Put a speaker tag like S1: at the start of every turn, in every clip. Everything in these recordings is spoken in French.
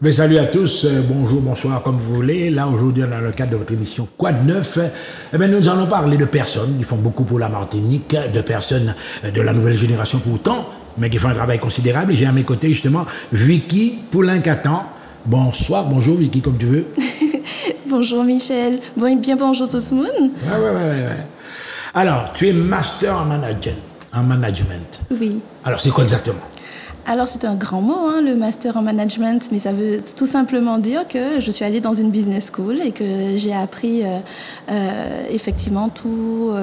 S1: Mais salut à tous, bonjour, bonsoir, comme vous voulez. Là, aujourd'hui, dans le cadre de votre émission Quoi de neuf, nous allons parler de personnes qui font beaucoup pour la Martinique, de personnes de la nouvelle génération pourtant, mais qui font un travail considérable. Et j'ai à mes côtés, justement, Vicky Poulin-Catan. Bonsoir, bonjour Vicky, comme tu veux.
S2: Bonjour Michel, bonjour tout le monde.
S1: Ouais. Alors, tu es master en management.
S2: Oui.
S1: Alors, c'est quoi exactement?
S2: Alors c'est un grand mot, hein, le master en management, mais ça veut tout simplement dire que je suis allée dans une business school et que j'ai appris effectivement toutes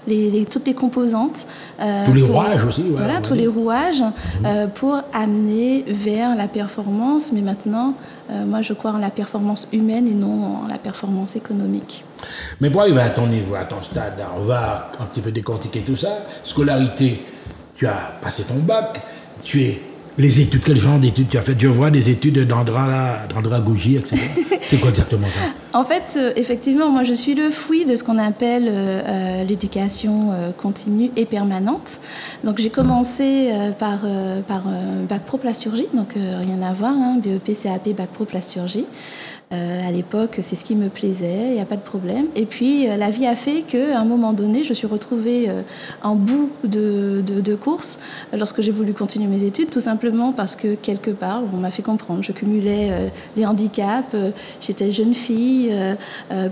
S2: les composantes.
S1: Tous les rouages aussi. Ouais,
S2: voilà, tous les rouages pour amener vers la performance. Mais maintenant, moi je crois en la performance humaine et non en la performance économique.
S1: Mais pour arriver à ton niveau, à ton stade, on va un petit peu décortiquer tout ça. Scolarité, tu as passé ton bac, les études, quel genre d'études tu as fait? Je vois des études d'Andra Gougy, etc. C'est quoi exactement ça?
S2: En fait, effectivement, moi je suis le fruit de ce qu'on appelle l'éducation continue et permanente. Donc j'ai commencé par un bac pro plasturgie, donc rien à voir, hein, BEP, CAP, bac pro plasturgie. À l'époque, c'est ce qui me plaisait, il n'y a pas de problème. Et puis, la vie a fait qu'à un moment donné, je suis retrouvée en bout de course lorsque j'ai voulu continuer mes études, tout simplement parce que, quelque part, on m'a fait comprendre. Je cumulais les handicaps, j'étais jeune fille,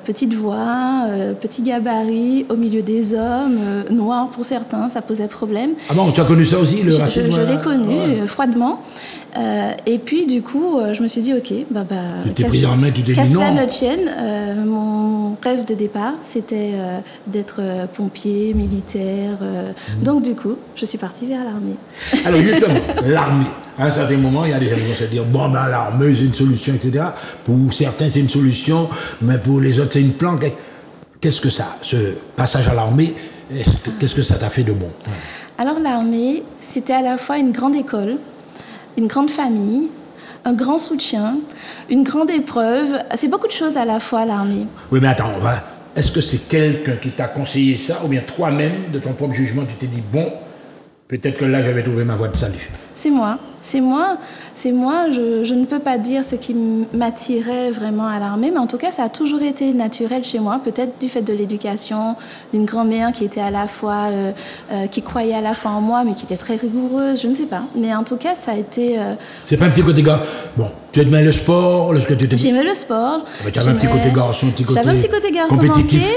S2: petite voix, petit gabarit, au milieu des hommes, noir pour certains, ça posait problème.
S1: Ah bon, tu as connu ça aussi, le racisme?
S2: Je l'ai connu froidement. Et puis, du coup, je me suis dit, OK,
S1: tu t'es prise en main, tu t'es dit non.
S2: Qu'à cela ne tienne, mon rêve de départ, c'était d'être pompier, militaire. Donc, du coup, je suis partie vers l'armée.
S1: Alors, justement, l'armée. À un certain moment, il y a des gens qui vont se dire, l'armée, c'est une solution, etc. Pour certains, c'est une solution, mais pour les autres, c'est une planque. Qu'est-ce que ça, ce passage à l'armée, qu'est-ce que ça t'a fait de bon?
S2: Alors, l'armée, c'était à la fois une grande école, une grande famille, un grand soutien, une grande épreuve. C'est beaucoup de choses à la fois, l'armée.
S1: Oui, mais attends, est-ce que c'est quelqu'un qui t'a conseillé ça, ou bien toi-même, de ton propre jugement, tu t'es dit, bon, peut-être que là, j'avais trouvé ma voie de salut?
S2: C'est moi. Je ne peux pas dire ce qui m'attirait vraiment à l'armée, mais en tout cas, ça a toujours été naturel chez moi, peut-être du fait de l'éducation, d'une grand-mère qui était à la fois, qui croyait à la fois en moi, mais qui était très rigoureuse, je ne sais pas. Mais en tout cas, ça a été...
S1: C'est pas un petit côté gars. Bon, tu aimais le sport,
S2: J'aimais le sport.
S1: Tu avais un petit côté garçon,
S2: J'avais un petit côté garçon
S1: compétitif.
S2: Manqué.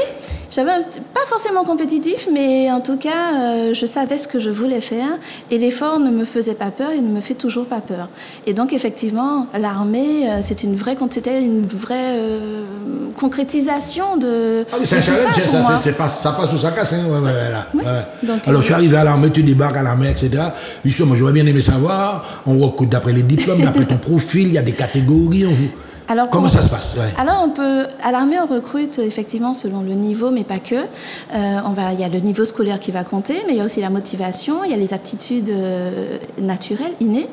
S2: Pas forcément compétitif, mais en tout cas, je savais ce que je voulais faire et l'effort ne me faisait pas peur et ne me fait toujours pas peur. Et donc, effectivement, l'armée, c'était une vraie concrétisation de.
S1: Ah, mais c'est un challenge, ça passe ou ça casse. Hein,
S2: oui. Donc,
S1: alors, tu arrives à l'armée, tu débarques à l'armée, etc. Justement, j'aurais bien aimé savoir, on recrute d'après les diplômes, d'après ton profil, il y a des catégories, comment ça se passe?
S2: Alors, à l'armée, on recrute effectivement selon le niveau, mais pas que. Il y a le niveau scolaire qui va compter, mais il y a aussi la motivation, il y a les aptitudes naturelles, innées.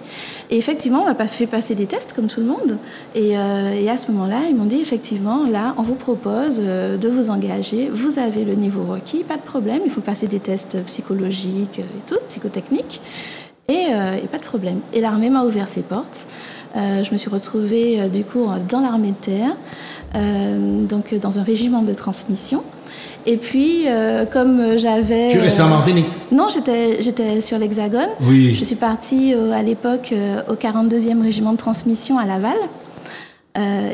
S2: Et effectivement, on m'a fait passer des tests comme tout le monde. Et à ce moment-là, ils m'ont dit effectivement, là, on vous propose de vous engager. Vous avez le niveau requis, pas de problème. Il faut passer des tests psychologiques et tout, psychotechniques. Et pas de problème. Et l'armée m'a ouvert ses portes. Je me suis retrouvée du coup dans l'armée de terre, donc dans un régiment de transmission. Et puis, comme j'avais...
S1: Tu restais en Martinique?
S2: Non, j'étais sur l'Hexagone.
S1: Oui.
S2: Je suis partie à l'époque au 42e régiment de transmission à Laval.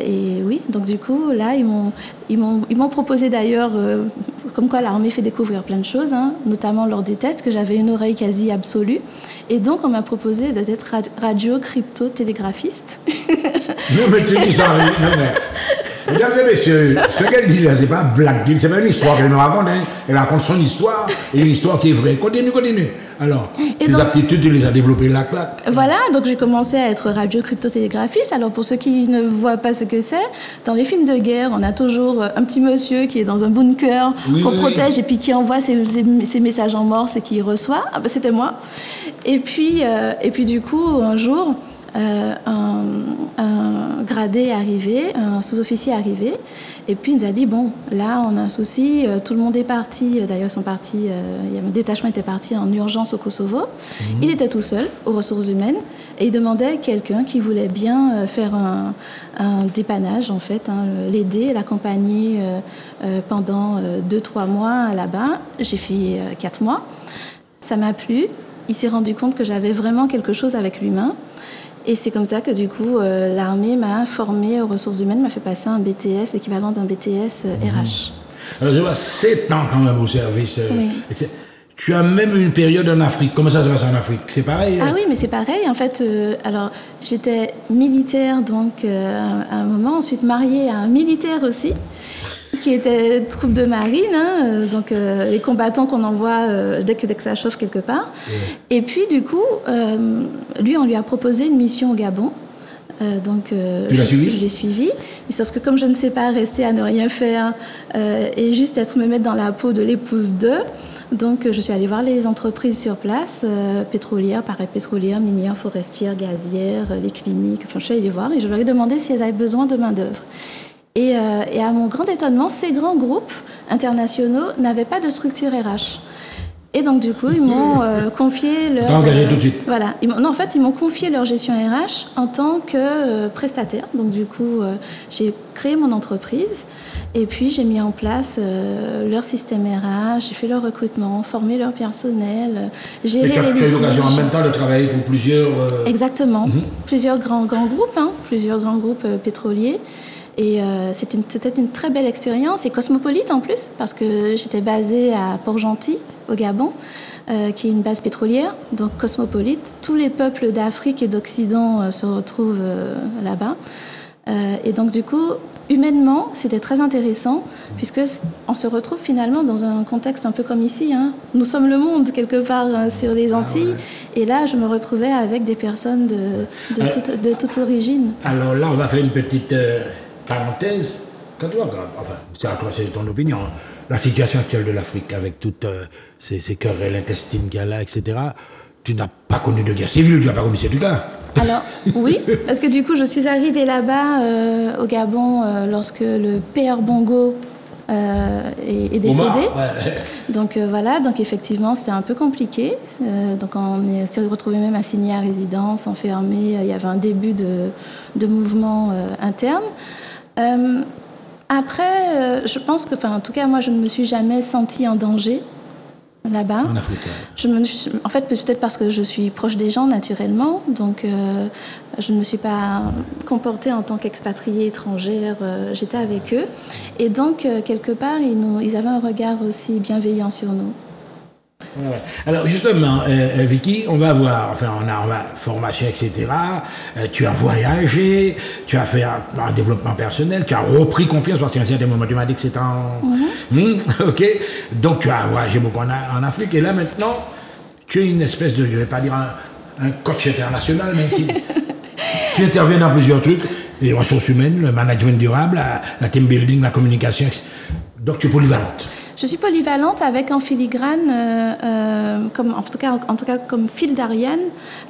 S2: Et oui, donc du coup, là, ils m'ont proposé d'ailleurs, comme quoi l'armée fait découvrir plein de choses, hein, notamment lors des tests, que j'avais une oreille quasi absolue. Et donc, on m'a proposé d'être radio-crypto-télégraphiste.
S1: Non, mais tu dis ça, non, mais... Regardez, messieurs, ce qu'elle dit là, c'est pas black deal, c'est pas une histoire qu'elle me raconte, hein. Elle raconte son histoire, et une histoire qui est vraie. Continue. Alors, tes aptitudes, tu les as développées là, clac.
S2: Voilà, donc j'ai commencé à être radio-crypto-télégraphiste. Alors, pour ceux qui ne voient pas ce que c'est, dans les films de guerre, on a toujours un petit monsieur qui est dans un bunker, qu'on protège, et puis qui envoie ses messages en morse et qui reçoit. Ah ben, c'était moi. Et puis, du coup, un jour... un gradé est arrivé, un sous-officier est arrivé, et puis il nous a dit, bon, là on a un souci, tout le monde est parti, d'ailleurs ils sont partis, le détachement était parti en urgence au Kosovo, il était tout seul aux ressources humaines, et il demandait quelqu'un qui voulait bien faire un dépannage en fait, l'aider, l'accompagner pendant 2-3 mois là-bas. J'ai fait 4 mois, ça m'a plu, il s'est rendu compte que j'avais vraiment quelque chose avec l'humain. Et c'est comme ça que du coup, l'armée m'a formée aux ressources humaines, m'a fait passer un BTS, équivalent d'un BTS RH.
S1: Alors je vois 7 ans quand même au service.
S2: Oui.
S1: Tu as même une période en Afrique. Comment ça se passe en Afrique? C'est pareil?
S2: Ah oui, mais c'est pareil. En fait, alors j'étais militaire donc à un moment, ensuite mariée à un militaire aussi, qui était troupe de marine, donc les combattants qu'on envoie dès que ça chauffe quelque part. Et puis du coup, lui, on lui a proposé une mission au Gabon.
S1: Tu l'as suivi?
S2: Je l'ai suivi, mais sauf que comme je ne sais pas rester à ne rien faire et juste me mettre dans la peau de l'épouse d'eux, donc je suis allée voir les entreprises sur place, pétrolières, pétrolières, minières, forestières, gazières, les cliniques, enfin je suis allée les voir et je leur ai demandé si elles avaient besoin de main d'œuvre. Et à mon grand étonnement, ces grands groupes internationaux n'avaient pas de structure RH. Et donc, du coup, ils m'ont confié leur...
S1: T'as engagé tout de suite?
S2: Voilà. Non, en fait, ils m'ont confié leur gestion RH en tant que prestataire. Donc, du coup, j'ai créé mon entreprise et puis j'ai mis en place leur système RH, j'ai fait leur recrutement, formé leur personnel, géré les litiges.
S1: Tu as eu l'occasion en même temps de travailler pour plusieurs...
S2: Exactement. Plusieurs grands groupes, plusieurs grands groupes pétroliers. Et c'était une très belle expérience et cosmopolite en plus, parce que j'étais basée à Port-Gentil, au Gabon, qui est une base pétrolière, donc cosmopolite. Tous les peuples d'Afrique et d'Occident se retrouvent là-bas. Et donc du coup, humainement, c'était très intéressant, puisque on se retrouve finalement dans un contexte un peu comme ici. Nous sommes le monde, quelque part, sur les Antilles. Ouais. Et là, je me retrouvais avec des personnes de toute origine.
S1: Alors là, on va faire une petite... parenthèse, quand tu vois, enfin, c'est à toi, c'est ton opinion, la situation actuelle de l'Afrique avec toutes ces querelles intestines qu'il y a là, etc., tu n'as pas connu de guerre civile, tu n'as pas connu ces trucs-là.
S2: Alors, oui, parce que du coup, je suis arrivée là-bas, au Gabon, lorsque le père Bongo est décédé. Ouais. Donc voilà, donc effectivement, c'était un peu compliqué. Donc on s'est retrouvé même assigné à résidence, enfermé. Il y avait un début de mouvement interne. Après, je pense que, en tout cas, moi, je ne me suis jamais sentie en danger là-bas.
S1: En Afrique.
S2: En fait, peut-être parce que je suis proche des gens naturellement, donc je ne me suis pas comportée en tant qu'expatriée étrangère. J'étais avec eux, et donc quelque part, ils avaient un regard aussi bienveillant sur nous.
S1: Ouais. Alors justement, Vicky, on va voir, enfin on a formation, etc. Tu as voyagé, tu as fait un développement personnel, tu as repris confiance parce qu'à un certain moment tu m'as dit que c'était ok. Donc tu as voyagé beaucoup en Afrique et là maintenant tu es une espèce de, je ne vais pas dire un coach international, mais tu interviens dans plusieurs trucs, les ressources humaines, le management durable, la team building, la communication. Donc tu es polyvalente.
S2: Je suis polyvalente avec en filigrane, en tout cas comme fil d'Ariane,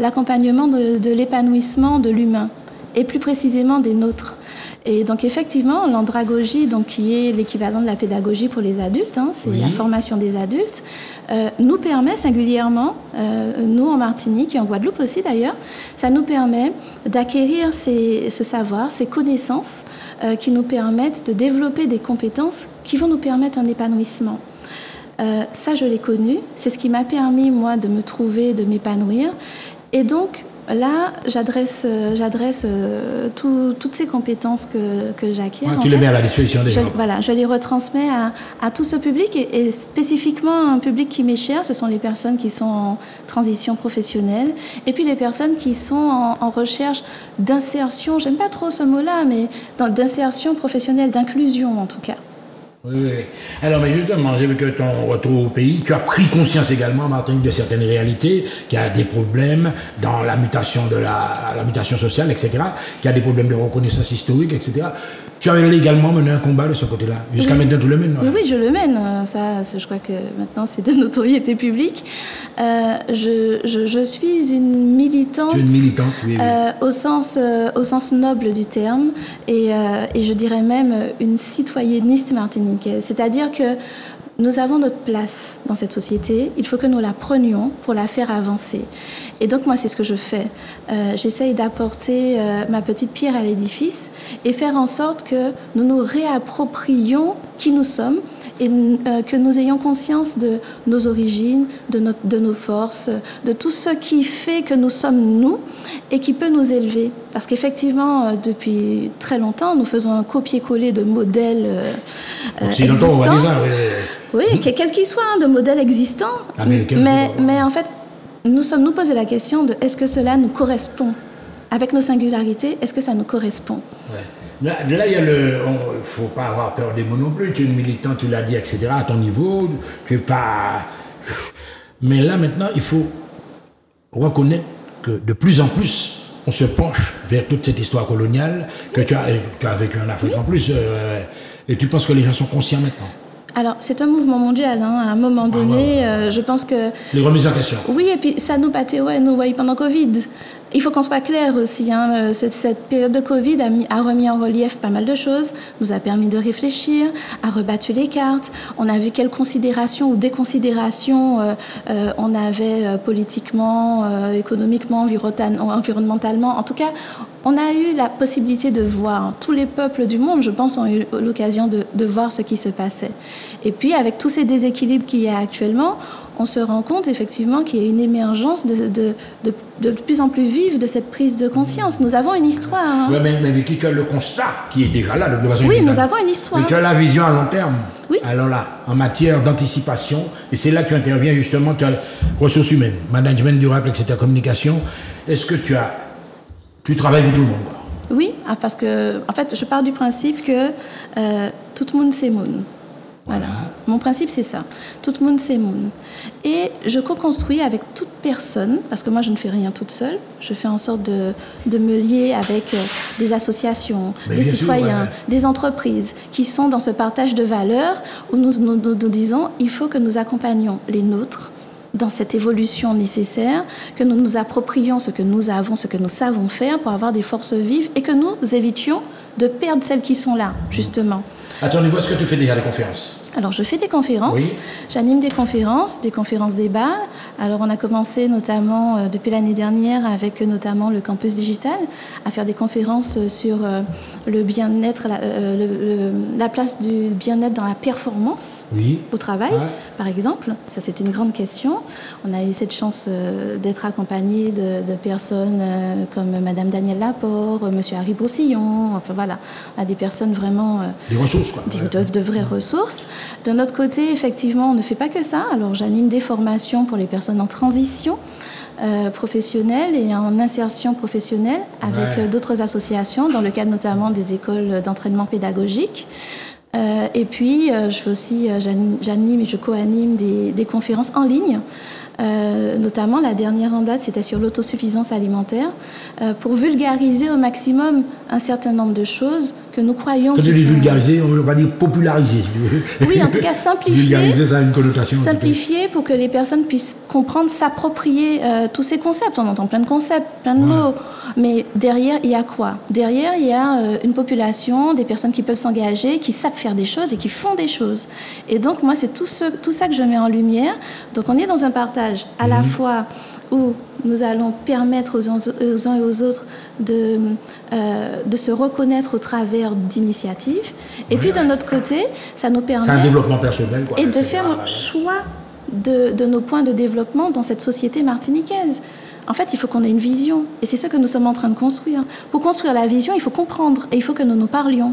S2: l'accompagnement de l'épanouissement de l'humain, et plus précisément des nôtres. Et donc effectivement, l'andragogie, donc qui est l'équivalent de la pédagogie pour les adultes, c'est la formation des adultes, nous permet singulièrement, nous en Martinique et en Guadeloupe aussi d'ailleurs, ça nous permet d'acquérir ce savoir, ces connaissances qui nous permettent de développer des compétences qui vont nous permettre un épanouissement. Ça, je l'ai connu, c'est ce qui m'a permis, moi, de me trouver, de m'épanouir. Et donc, là, j'adresse toutes ces compétences que j'acquiers.
S1: Tu les mets à la disposition des gens.
S2: Voilà, je les retransmets à tout ce public et spécifiquement un public qui m'est cher, ce sont les personnes qui sont en transition professionnelle et puis les personnes qui sont en recherche d'insertion, j'aime pas trop ce mot-là, mais d'insertion professionnelle, d'inclusion en tout cas.
S1: Oui. Alors, mais justement, j'ai vu que ton retour au pays, tu as pris conscience également, Martinique, de certaines réalités, qu'il y a des problèmes dans la mutation la mutation sociale, etc., qu'il y a des problèmes de reconnaissance historique, etc. Tu as légalement mené un combat de ce côté-là. Jusqu'à maintenant, tu le mènes.
S2: Oui, je le mène. Ça, je crois que maintenant, c'est de notoriété publique. Je suis une militante.
S1: Tu es une militante, oui.
S2: Au sens noble du terme. Et je dirais même une citoyenniste martiniquaise. C'est-à-dire que nous avons notre place dans cette société. Il faut que nous la prenions pour la faire avancer. Et donc, moi, c'est ce que je fais. J'essaye d'apporter ma petite pierre à l'édifice et faire en sorte que nous nous réapproprions qui nous sommes et que nous ayons conscience de nos origines, de nos forces, de tout ce qui fait que nous sommes nous et qui peut nous élever. Parce qu'effectivement, depuis très longtemps, nous faisons un copier-coller de modèles existants. On voit déjà, oui, quel qu'il soit, de modèles existants. Mais en fait, nous sommes nous poser la question de est-ce que cela nous correspond avec nos singularités, est-ce que ça nous correspond?
S1: Là, il y a il faut pas avoir peur des mots non plus. Tu es une militante, tu l'as dit, etc. À ton niveau, tu es pas. Mais là, maintenant, il faut reconnaître que de plus en plus, on se penche vers toute cette histoire coloniale que tu as vécu en Afrique en plus. Et tu penses que les gens sont conscients maintenant?
S2: Alors, c'est un mouvement mondial. À un moment donné, je pense que...
S1: Les remises en question.
S2: Oui, et puis ça nous battait, nous voyons pendant Covid. Il faut qu'on soit clair aussi. Cette période de Covid a remis en relief pas mal de choses, nous a permis de réfléchir, a rebattu les cartes. On a vu quelles considérations ou déconsidérations on avait politiquement, économiquement, environnementalement. En tout cas, on a eu la possibilité de voir. Tous les peuples du monde, je pense, ont eu l'occasion de voir ce qui se passait. Et puis, avec tous ces déséquilibres qu'il y a actuellement, on se rend compte effectivement qu'il y a une émergence de plus en plus vive de cette prise de conscience. Nous avons une histoire.
S1: Oui, mais tu as le constat qui est déjà là.
S2: Oui, nous avons une histoire.
S1: Mais tu as la vision à long terme.
S2: Oui.
S1: Alors là, en matière d'anticipation, et c'est là que tu interviens justement, tu as ressources humaines, management durable, etc., communication. Est-ce que tu travailles pour tout le monde, quoi?
S2: Oui, parce que, en fait, je pars du principe que tout le monde c'est monde. Voilà. Mon principe, c'est ça. Tout le monde, c'est monde. Et je co-construis avec toute personne, parce que moi, je ne fais rien toute seule. Je fais en sorte de me lier avec des associations, des citoyens, des entreprises qui sont dans ce partage de valeurs où nous disons il faut que nous accompagnions les nôtres dans cette évolution nécessaire, que nous nous approprions ce que nous avons, ce que nous savons faire pour avoir des forces vives et que nous évitions de perdre celles qui sont là, justement.
S1: À ton niveau, est-ce que tu fais déjà des conférences?
S2: Alors, je fais des conférences. Oui. J'anime des conférences débats. Alors, on a commencé notamment depuis l'année dernière avec notamment le campus digital à faire des conférences sur le bien-être, la place du bien-être dans la performance au travail, par exemple. Ça, c'est une grande question. On a eu cette chance d'être accompagné de personnes comme Madame Danielle Laporte, Monsieur Harry Broussillon. Enfin, voilà. On a des personnes vraiment...
S1: des ressources, quoi.
S2: De vraies ressources. De notre côté, effectivement, on ne fait pas que ça. Alors, j'anime des formations pour les personnes en transition professionnelle et en insertion professionnelle avec d'autres associations, dans le cadre notamment des écoles d'entraînement pédagogique. Et puis, je fais aussi, j'anime et je co-anime des conférences en ligne. Notamment, la dernière en date, c'était sur l'autosuffisance alimentaire, pour vulgariser au maximum un certain nombre de choses que nous croyons...
S1: Quand tu dis vulgariser, on va dire populariser.
S2: Oui, en tout cas, simplifier.
S1: Vulgariser, ça a une connotation.
S2: Simplifier pour que les personnes puissent comprendre, s'approprier tous ces concepts. On entend plein de concepts, plein de mots. Mais derrière, il y a quoi? Derrière, il y a une population, des personnes qui peuvent s'engager, qui savent faire des choses et qui font des choses. Et donc, moi, c'est tout ça que je mets en lumière. Donc, on est dans un partage à la fois où nous allons permettre aux uns et aux autres de se reconnaître au travers d'initiatives. Et puis, d'un autre côté, ça nous permet...
S1: C'est un développement personnel, quoi.
S2: Et de faire un choix de nos points de développement dans cette société martiniquaise. En fait, il faut qu'on ait une vision. Et c'est ce que nous sommes en train de construire. Pour construire la vision, il faut comprendre. Et il faut que nous nous parlions.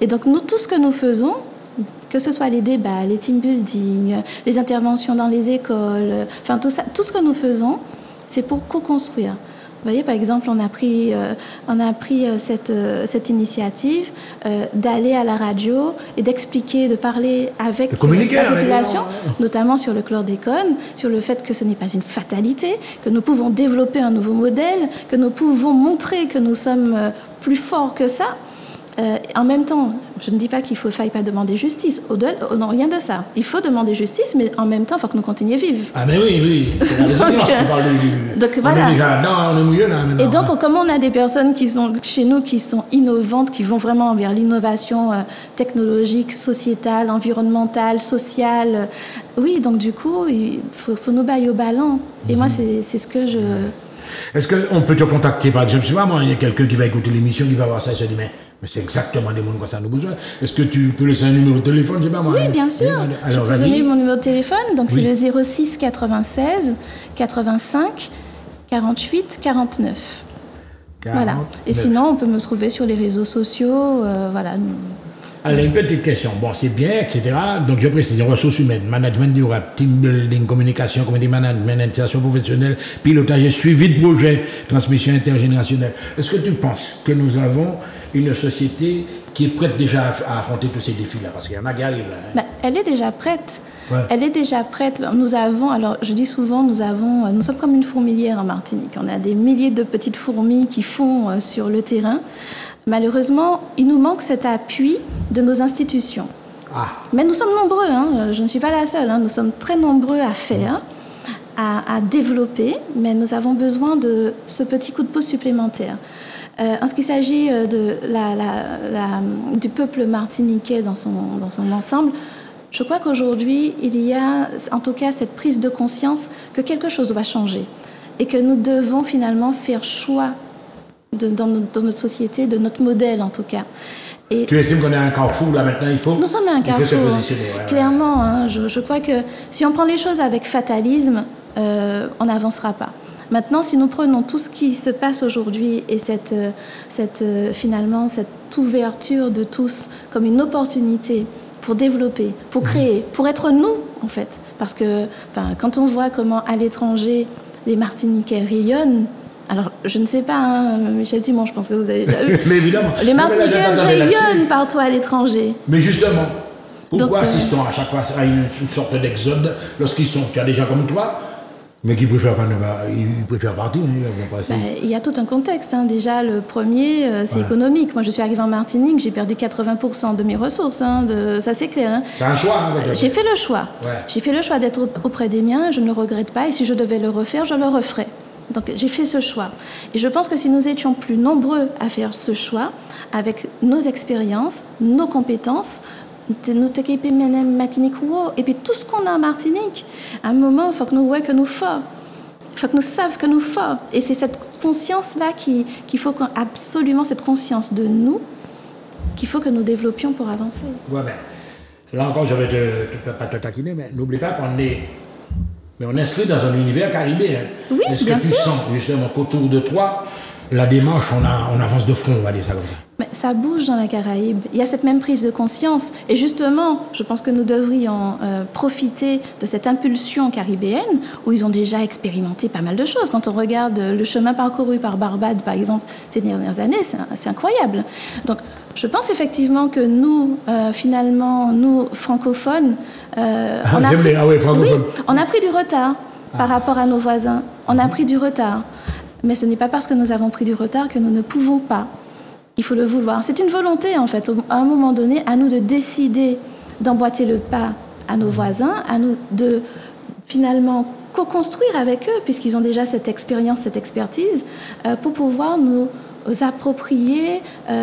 S2: Et donc, nous, tout ce que nous faisons, que ce soit les débats, les team building, les interventions dans les écoles, enfin tout ça, tout ce que nous faisons, c'est pour co-construire. Vous voyez, par exemple, on a pris cette initiative d'aller à la radio et d'expliquer, de parler avec la population, notamment sur le chlordécone, sur le fait que ce n'est pas une fatalité, que nous pouvons développer un nouveau modèle, que nous pouvons montrer que nous sommes plus forts que ça. En même temps, je ne dis pas qu'il ne faille pas demander justice. Non, rien de ça. Il faut demander justice, mais en même temps, il faut que nous continuions à vivre.
S1: Ah mais oui, c'est la résilience qui parle
S2: donc voilà.
S1: On est déjà dedans, on est mouillé là maintenant.
S2: Et donc, comme on a des personnes qui sont chez nous, qui sont innovantes, qui vont vraiment vers l'innovation technologique, sociétale, environnementale, sociale, oui, donc du coup, il faut nous bailler au ballon. Et moi, c'est ce que je...
S1: Est-ce qu'on peut te contacter, par exemple, je sais pas, moi, il y a quelqu'un qui va écouter l'émission, qui va voir ça et se dit, mais c'est exactement des mondes comme ça nous besoin. Est-ce que tu peux laisser un numéro de téléphone, je sais pas moi?
S2: Oui, bien sûr.
S1: Alors,
S2: je peux donner mon numéro de téléphone, donc c'est le 06 96 85 48 49. 49. Voilà. Et sinon, on peut me trouver sur les réseaux sociaux, voilà.
S1: Alors, une petite question. Bon, c'est bien, etc. Donc, je précise, ressources humaines, management durable, team building, communication, community management, initiation professionnelle, pilotage et suivi de projet, transmission intergénérationnelle. Est-ce que tu penses que nous avons une société qui est prête déjà à affronter tous ces défis-là? Parce qu'il y en a qui arrivent là. Hein.
S2: Elle est déjà prête. Ouais. Elle est déjà prête. Nous avons, alors je dis souvent, nous sommes comme une fourmilière en Martinique. On a des milliers de petites fourmis qui font sur le terrain. Malheureusement, il nous manque cet appui de nos institutions. Ah. Mais nous sommes nombreux, hein. Je ne suis pas la seule, hein. Nous sommes très nombreux à faire, à développer, mais nous avons besoin de ce petit coup de pouce supplémentaire. En ce qui s'agit du peuple martiniquais dans son ensemble, je crois qu'aujourd'hui, il y a en tout cas cette prise de conscience que quelque chose doit changer et que nous devons finalement faire choix dans notre société, de notre modèle en tout cas.
S1: Et tu estimes qu'on est à un carrefour là maintenant, il faut...
S2: Nous sommes à un carrefour, clairement. Hein, je crois que si on prend les choses avec fatalisme, on n'avancera pas. Maintenant, si nous prenons tout ce qui se passe aujourd'hui et finalement cette ouverture de tous comme une opportunité pour développer, pour créer, pour être nous en fait, parce que quand on voit comment à l'étranger les Martiniquais rayonnent. Alors, je ne sais pas, hein, Michel Timon, je pense que vous avez déjà vu.
S1: Mais évidemment.
S2: Les Martiniquais rayonnent partout à l'étranger.
S1: Mais justement, pourquoi assistons à chaque fois à une sorte d'exode lorsqu'ils sont, tu as des gens comme toi, mais qui préfèrent ils préfèrent partir, ils vont passer.
S2: Il y a tout un contexte. Hein. Déjà, le premier, c'est économique. Moi, je suis arrivée en Martinique, j'ai perdu 80% de mes ressources. Hein, ça, c'est clair. Hein.
S1: C'est un choix. Hein,
S2: j'ai fait le choix. Ouais. J'ai fait le choix d'être auprès des miens. Je ne le regrette pas. Et si je devais le refaire, je le referais. Donc, j'ai fait ce choix. Et je pense que si nous étions plus nombreux à faire ce choix, avec nos expériences, nos compétences, notre équipe Martinique, et puis tout ce qu'on a en Martinique, à un moment, il faut que nous voyons que nous faisons. Il faut que nous savions que nous faisons. Et c'est cette conscience-là qu'il faut absolument, cette conscience de nous, qu'il faut que nous développions pour avancer.
S1: Ouais, ben, là encore, je vais pas te taquiner, mais n'oublie pas qu'on est... Mais on est inscrit dans un univers caribéen.
S2: Oui,
S1: est-ce
S2: bien
S1: que tu
S2: sûr.
S1: sens justement qu'autour de toi, la démarche, on avance de front, on va dire ça comme ça?
S2: Mais ça bouge dans la Caraïbe. Il y a cette même prise de conscience. Et justement, je pense que nous devrions profiter de cette impulsion caribéenne où ils ont déjà expérimenté pas mal de choses. Quand on regarde le chemin parcouru par Barbade, par exemple, ces dernières années, c'est incroyable. Donc, je pense effectivement que nous, finalement, nous, francophones, on a pris du retard par rapport à nos voisins. On a pris du retard. Mais ce n'est pas parce que nous avons pris du retard que nous ne pouvons pas. Il faut le vouloir. C'est une volonté, en fait, à un moment donné, à nous de décider d'emboîter le pas à nos voisins, à nous de, finalement, co-construire avec eux, puisqu'ils ont déjà cette expérience, cette expertise, pour pouvoir nous approprier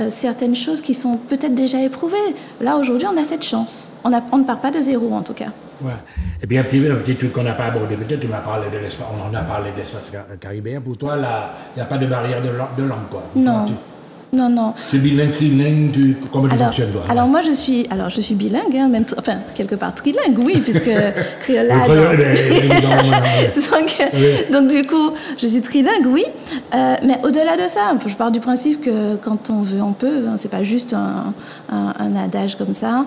S2: certaines choses qui sont peut-être déjà éprouvées. Là, aujourd'hui, on a cette chance. On ne part pas de zéro, en tout cas.
S1: Ouais. Et puis un petit truc qu'on n'a pas abordé, peut-être tu m'as parlé de l'espace, on en a parlé de l'espace caribéen. Pour toi, là, il n'y a pas de barrière de langue, quoi.
S2: Non. Non.
S1: C'est bilingue, trilingue, comment tu fonctionnes, toi?
S2: Alors moi, je suis bilingue, hein, même, enfin, quelque part trilingue, oui, puisque créole. Donc du coup, je suis trilingue, oui. Mais au-delà de ça, je pars du principe que quand on veut, on peut. Hein, c'est pas juste un adage comme ça.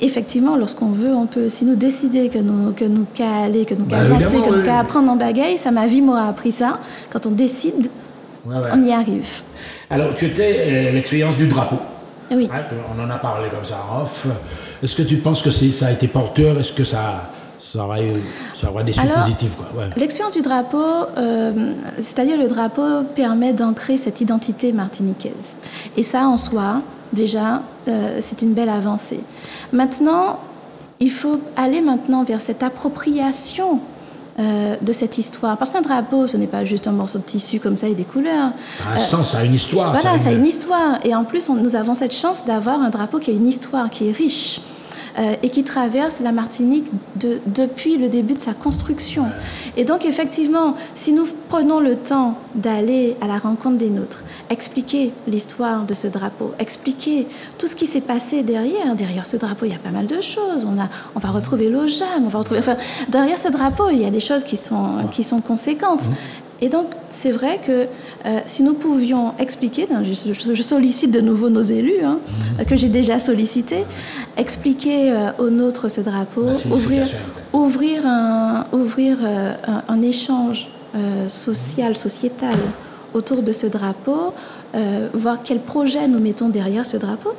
S2: Effectivement, lorsqu'on veut, on peut aussi nous décider que nous qu'à aller, que nous qu'à avancer, que nous qu'à apprendre en bagaille. Ça, ma vie m'aura appris ça. Quand on décide, on y arrive.
S1: Alors, tu étais l'expérience du drapeau.
S2: Oui.
S1: Hein, on en a parlé comme ça en off. Est-ce que tu penses que ça a été porteur? Est-ce que ça aura des suites positives, quoi? Ouais.
S2: L'expérience du drapeau, c'est-à-dire le drapeau permet d'ancrer cette identité martiniquaise. Et ça, en soi, déjà, c'est une belle avancée. Maintenant, il faut aller maintenant vers cette appropriation de cette histoire. Parce qu'un drapeau, ce n'est pas juste un morceau de tissu comme ça et des couleurs.
S1: Un sens, ça a une histoire.
S2: Voilà, ça a une histoire. Et en plus, nous avons cette chance d'avoir un drapeau qui a une histoire, qui est riche. Et qui traverse la Martinique depuis le début de sa construction. Et donc, effectivement, si nous prenons le temps d'aller à la rencontre des nôtres, expliquer l'histoire de ce drapeau, expliquer tout ce qui s'est passé derrière ce drapeau, il y a pas mal de choses. On va retrouver l'OJAM, derrière ce drapeau, il y a des choses qui sont conséquentes. Et donc, c'est vrai que si nous pouvions expliquer, je sollicite de nouveau nos élus, que j'ai déjà sollicités, expliquer aux nôtres ce drapeau, ouvrir un échange social, sociétal autour de ce drapeau, voir quel projet nous mettons derrière ce drapeau,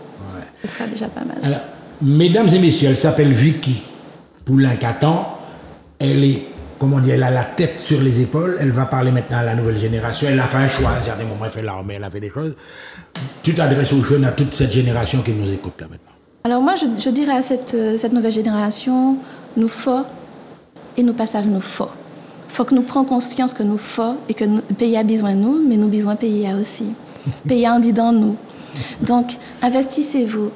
S2: ce sera déjà pas mal.
S1: Alors, mesdames et messieurs, elle s'appelle Vicky Poulin-Catan, elle a la tête sur les épaules, elle va parler maintenant à la nouvelle génération, elle a fait un choix, à un certain moment, elle fait l'armée, elle a fait des choses. Tu t'adresses aux jeunes, à toute cette génération qui nous écoute là maintenant.
S2: Alors moi, je dirais à cette nouvelle génération, nous faut et nous passons nous faut. Faut que nous prenions conscience que nous faut et que le pays a besoin de nous, mais nous besoin de pays aussi. Le pays a dit dans nous. Donc, investissez-vous.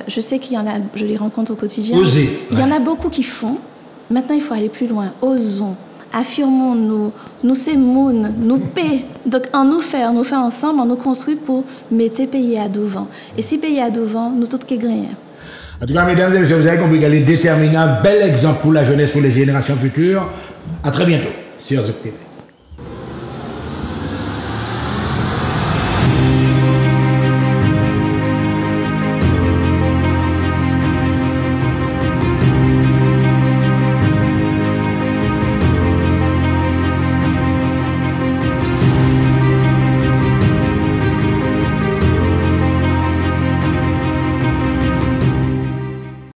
S2: Je sais qu'il y en a, je les rencontre au quotidien.
S1: Osez.
S2: Il y en a beaucoup qui font. Maintenant, il faut aller plus loin. Osons, affirmons-nous, nous c'est moun, nous paix. Donc, en nous faire ensemble, en nous construire pour mettre pays à devant. Et si pays à devant, nous tous qui gagnons.
S1: En tout cas, mesdames et messieurs, vous avez compris qu'elle est déterminante, bel exemple pour la jeunesse, pour les générations futures. À très bientôt sur Zouk TV.